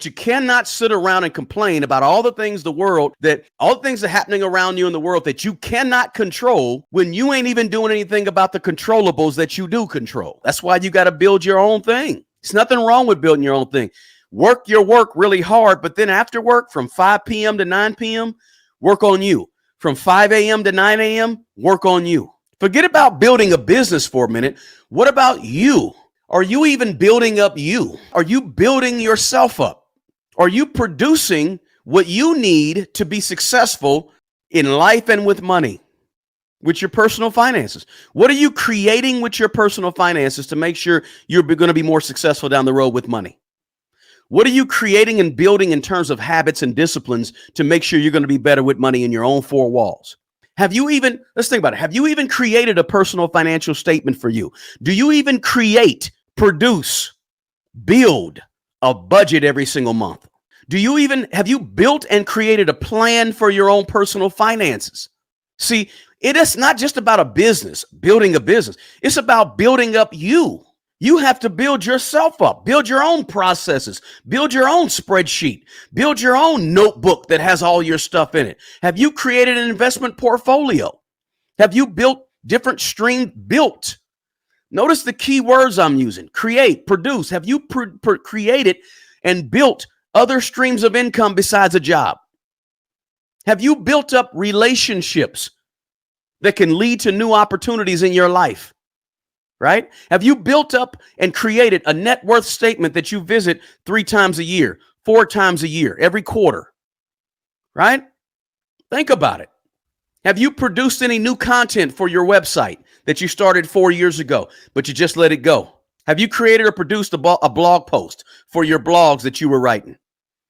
You cannot sit around and complain about all the things all the things that are happening around you in the world that you cannot control when you ain't even doing anything about the controllables that you do control. That's why you got to build your own thing. There's nothing wrong with building your own thing. Work your work really hard, but then after work from 5 p.m. to 9 p.m., work on you. From 5 a.m. to 9 a.m., work on you. Forget about building a business for a minute. What about you? Are you even building up you? Are you building yourself up? Are you producing what you need to be successful in life and with money, with your personal finances? What are you creating with your personal finances to make sure you're going to be more successful down the road with money? What are you creating and building in terms of habits and disciplines to make sure you're going to be better with money in your own four walls? Let's think about it. Have you even created a personal financial statement for you? Do you even produce, build a budget every single month? Have you built and created a plan for your own personal finances? See, it is not just about building a business. It's about building up you. You have to build yourself up, build your own processes, build your own spreadsheet, build your own notebook that has all your stuff in it. Have you created an investment portfolio? Have you built different streams? Notice the key words I'm using: create, produce. Have you created and built other streams of income besides a job? Have you built up relationships that can lead to new opportunities in your life? Right? Have you built up and created a net worth statement that you visit 3 times a year, 4 times a year, every quarter? Right? Think about it. Have you produced any new content for your website that you started 4 years ago, but you just let it go? Have you created or produced a blog post for your blogs that you were writing?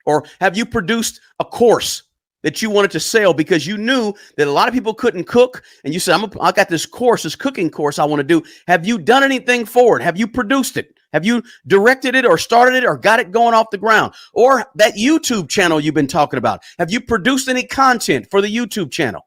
Or have you produced a course that you wanted to sell because you knew that a lot of people couldn't cook, and you said, I got this cooking course I want to do. Have you done anything for it? Have you produced it? Have you directed it or started it or got it going off the ground? Or that YouTube channel you've been talking about, have you produced any content for the YouTube channel?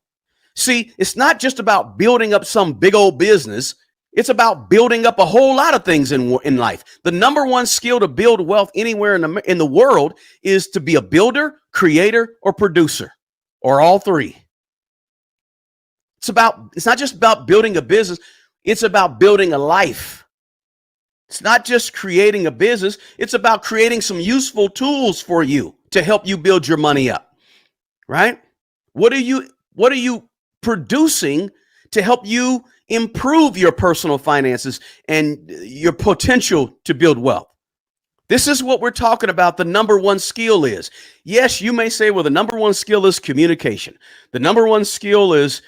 See, it's not just about building up some big old business. It's about building up a whole lot of things in life. The number one skill to build wealth anywhere in the world is to be a builder, creator, or producer, or all three. It's not just about building a business. It's about building a life. It's not just creating a business. It's about creating some useful tools for you to help you build your money up, right? What are you producing to help you improve your personal finances and your potential to build wealth? This is what we're talking about. The number one skill is, yes, you may say, well, the number one skill is communication. The number one skill is,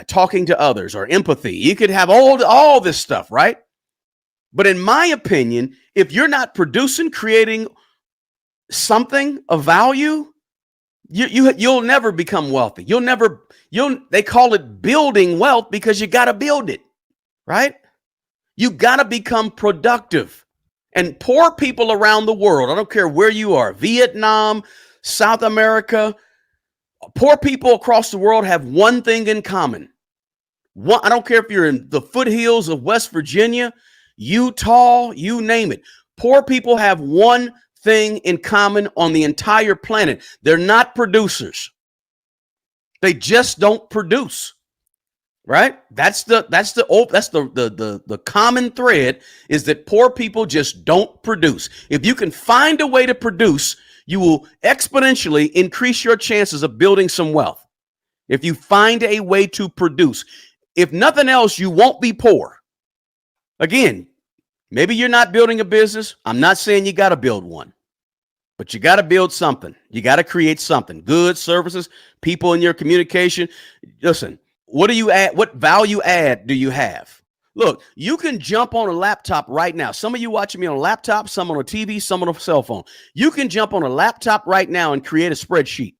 talking to others or empathy. You could have all this stuff, right? But in my opinion, if you're not producing, creating something of value, you'll never become wealthy. They call it building wealth because you got to build it, right? You got to become productive. And poor people around the world, I don't care where you are, Vietnam, South America, poor people across the world have one thing in common. I don't care if you're in the foothills of West Virginia, Utah, you name it. Poor people have one thing in common on the entire planet. They're not producers. They just don't produce. Right? That's the common thread, is that poor people just don't produce. If you can find a way to produce, you will exponentially increase your chances of building some wealth. If you find a way to produce, if nothing else, you won't be poor. Again, maybe you're not building a business. I'm not saying you got to build one, but you got to build something. You got to create something, goods, services, people in your communication. Listen, what value add do you have? Look, you can jump on a laptop right now. Some of you watching me on a laptop, some on a TV, some on a cell phone. You can jump on a laptop right now and create a spreadsheet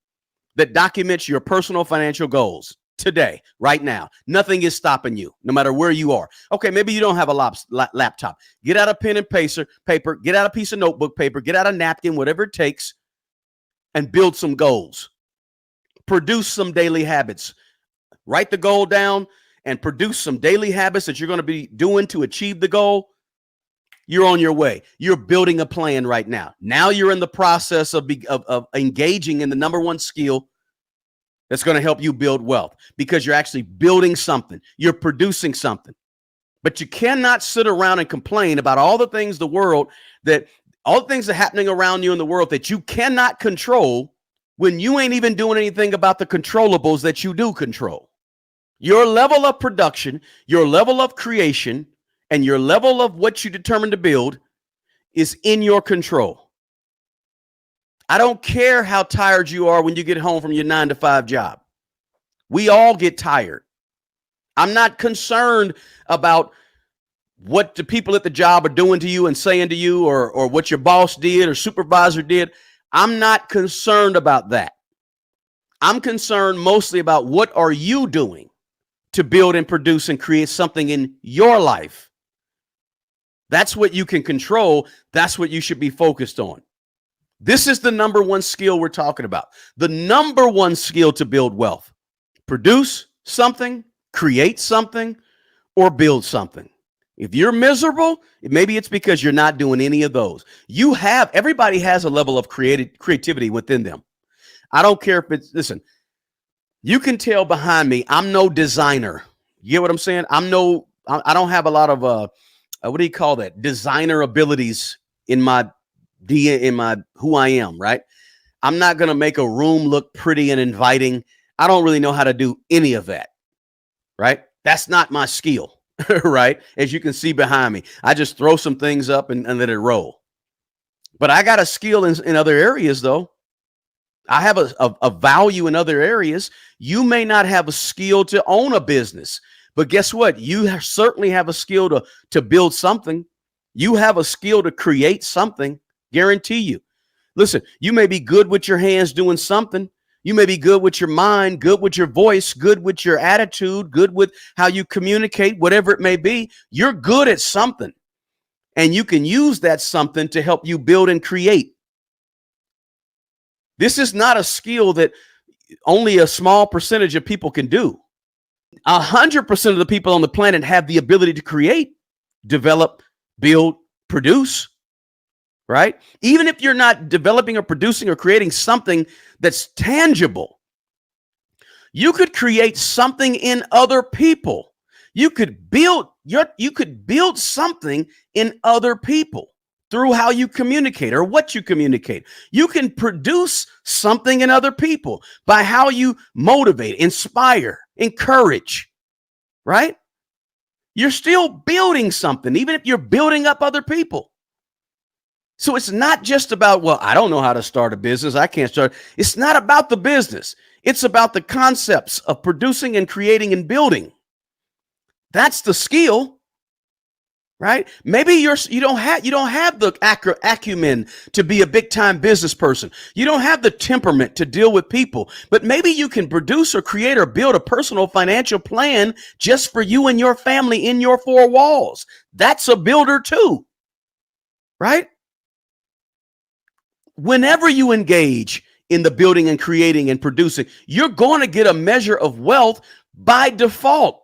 that documents your personal financial goals today, right now. Nothing is stopping you, no matter where you are. Okay, maybe you don't have a laptop. Get out a pen and paper, get out a piece of notebook paper, get out a napkin, whatever it takes, and build some goals. Produce some daily habits. Write the goal down and produce some daily habits that you're going to be doing to achieve the goal. You're on your way. You're building a plan right now. Now you're in the process of engaging in the number one skill that's going to help you build wealth, because you're actually building something. You're producing something. But you cannot sit around and complain about all the things that are happening around you in the world that you cannot control when you ain't even doing anything about the controllables that you do control. Your level of production, your level of creation, and your level of what you determine to build is in your control. I don't care how tired you are when you get home from your 9-to-5 job. We all get tired. I'm not concerned about what the people at the job are doing to you and saying to you, or what your boss did or supervisor did. I'm not concerned about that. I'm concerned mostly about what are you doing to build and produce and create something in your life. That's what you can control. That's what you should be focused on. This is the number one skill we're talking about. The number one skill to build wealth. Produce something, create something, or build something. If you're miserable, maybe it's because you're not doing any of those. Everybody has a level of creativity within them. I don't care if listen, you can tell behind me, I'm no designer. You get what I'm saying? I don't have a lot of, what do you call that? Designer abilities in my who I am, right? I'm not going to make a room look pretty and inviting. I don't really know how to do any of that, right? That's not my skill, right? As you can see behind me, I just throw some things up and let it roll. But I got a skill in other areas, though. I have a value in other areas. You may not have a skill to own a business, but guess what? You certainly have a skill to build something. You have a skill to create something, guarantee you. Listen, you may be good with your hands doing something. You may be good with your mind, good with your voice, good with your attitude, good with how you communicate, whatever it may be. You're good at something, and you can use that something to help you build and create. This is not a skill that only a small percentage of people can do. 100% of the people on the planet have the ability to create, develop, build, produce, right? Even if you're not developing or producing or creating something that's tangible, you could create something in other people. You could build something in other people through how you communicate or what you communicate. You can produce something in other people by how you motivate, inspire, encourage, right? You're still building something, even if you're building up other people. So it's not just about, well, I don't know how to start a business. I can't start. It's not about the business. It's about the concepts of producing and creating and building. That's the skill. Right? Maybe you don't have the acumen to be a big time business person. You don't have the temperament to deal with people, but maybe you can produce or create or build a personal financial plan just for you and your family in your four walls. That's a builder too, right? Whenever you engage in the building and creating and producing, you're going to get a measure of wealth by default.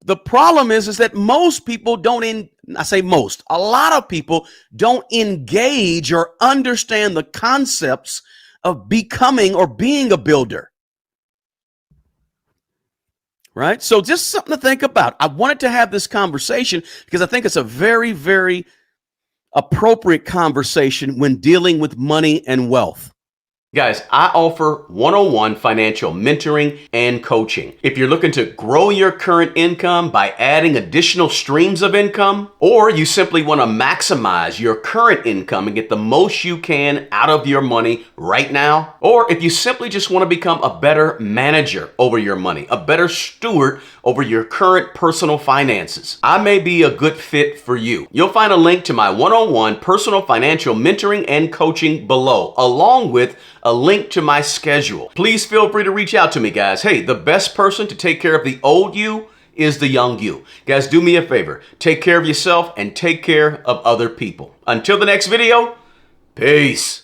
The problem is that most people a lot of people don't engage or understand the concepts of becoming or being a builder. Right? So just something to think about. I wanted to have this conversation because I think it's a very, very appropriate conversation when dealing with money and wealth. Guys, I offer one-on-one financial mentoring and coaching. If you're looking to grow your current income by adding additional streams of income, or you simply want to maximize your current income and get the most you can out of your money right now, or if you simply just want to become a better manager over your money, a better steward over your current personal finances, I may be a good fit for you. You'll find a link to my one-on-one personal financial mentoring and coaching below, along with a link to my schedule. Please feel free to reach out to me, guys. Hey, the best person to take care of the old you is the young you. Guys, do me a favor. Take care of yourself and take care of other people. Until the next video, peace.